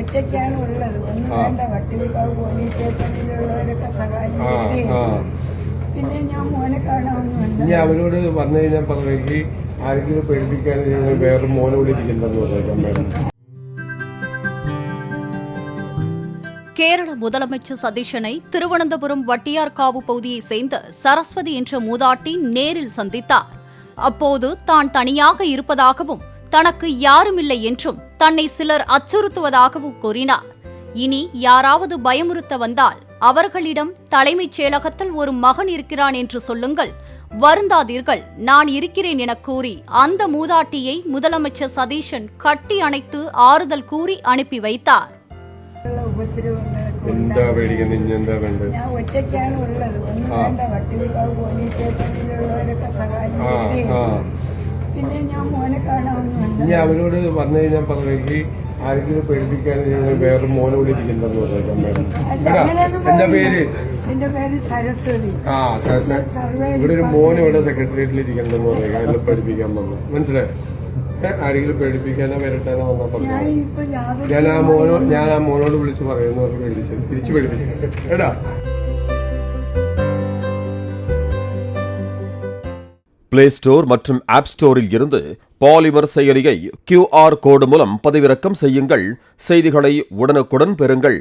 ഒറ്റയ്ക്കാണ് ഉള്ളത്. ഒന്നും വേണ്ട, വട്ടിയൂർക്കാവ് പോലീസ് സ്റ്റേഷനിലുള്ളവരൊക്കെ സഹായം. പിന്നെ ഞാൻ മോനെ കാണാമെന്നുണ്ട്. ഇനി അവരോട് വന്നു കഴിഞ്ഞാൽ പറഞ്ഞെങ്കിൽ ആരെങ്കിലും പേടിപ്പിക്കാൻ വേറെ മോനെ വിളിപ്പിക്കണ്ടെന്ന് പറഞ്ഞു. கேரள முதலமைச்சர் சதீஷனை திருவனந்தபுரம் வட்டியார்காவு பகுதியைச் சேர்ந்த சரஸ்வதி என்ற மூதாட்டி நேரில் சந்தித்தார். அப்போது தான் தனியாக இருப்பதாகவும் தனக்கு யாருமில்லை என்றும் தன்னை சிலர் அச்சுறுத்துவதாகவும் கூறினார். இனி யாராவது பயமுறுத்த வந்தால் அவர்களிடம் தலைமைச் செயலகத்தில் ஒரு மகன் இருக்கிறான் என்று சொல்லுங்கள், வருந்தாதீர்கள், நான் இருக்கிறேன் என கூறி அந்த மூதாட்டியை முதலமைச்சர் சதீஷன் கட்டி அணைத்து ஆறுதல் கூறி அனுப்பி வைத்தார். എന്താ പേടിക്കുന്നത്? എന്താ വേണ്ടത്? ഞാൻ ഒറ്റയ്ക്കാണ് ഉള്ളത്. ഒന്നും വേണ്ട, വട്ടിയൂർക്കാവ് പോലീസ് സ്റ്റേഷനിലുള്ളവരൊക്കെ സഹായം. പിന്നെ ഞാൻ മോനെ കാണാമെന്നുണ്ട്. ഇനി അവരോട് വന്നു കഴിഞ്ഞാൽ പറഞ്ഞെങ്കിൽ ആരെങ്കിലും പേടിപ്പിക്കാൻ വേറെ മോനെ വിളിപ്പിക്കണ്ടെന്ന് പറഞ്ഞു. എന്താ പേര്? എന്റെ പേര് സരസ്വതി. ഇവിടെ ഒരു മോന് ഇവിടെ സെക്രട്ടേറിയറ്റിൽ ഇരിക്കണ്ടെന്ന് പറഞ്ഞു. എല്ലാം പഠിപ്പിക്കാൻ വന്നു. മനസ്സിലായോ? ആരെങ്കിലും പേടിപ്പിക്കാനോ വരട്ടാനോ വന്നാ പറഞ്ഞു. ഞാൻ ആ മോനോട് വിളിച്ച് പറയുന്നു, തിരിച്ചു പേടിപ്പിച്ചു. എടാ, பிளே ஸ்டோர் மற்றும் ஆப் ஸ்டோரில் இருந்து பாலிமர் செயலியை QR கோடு மூலம் பதிவிறக்கம் செய்யுங்கள். செய்திகளை உடனுக்குடன் பெறுங்கள்.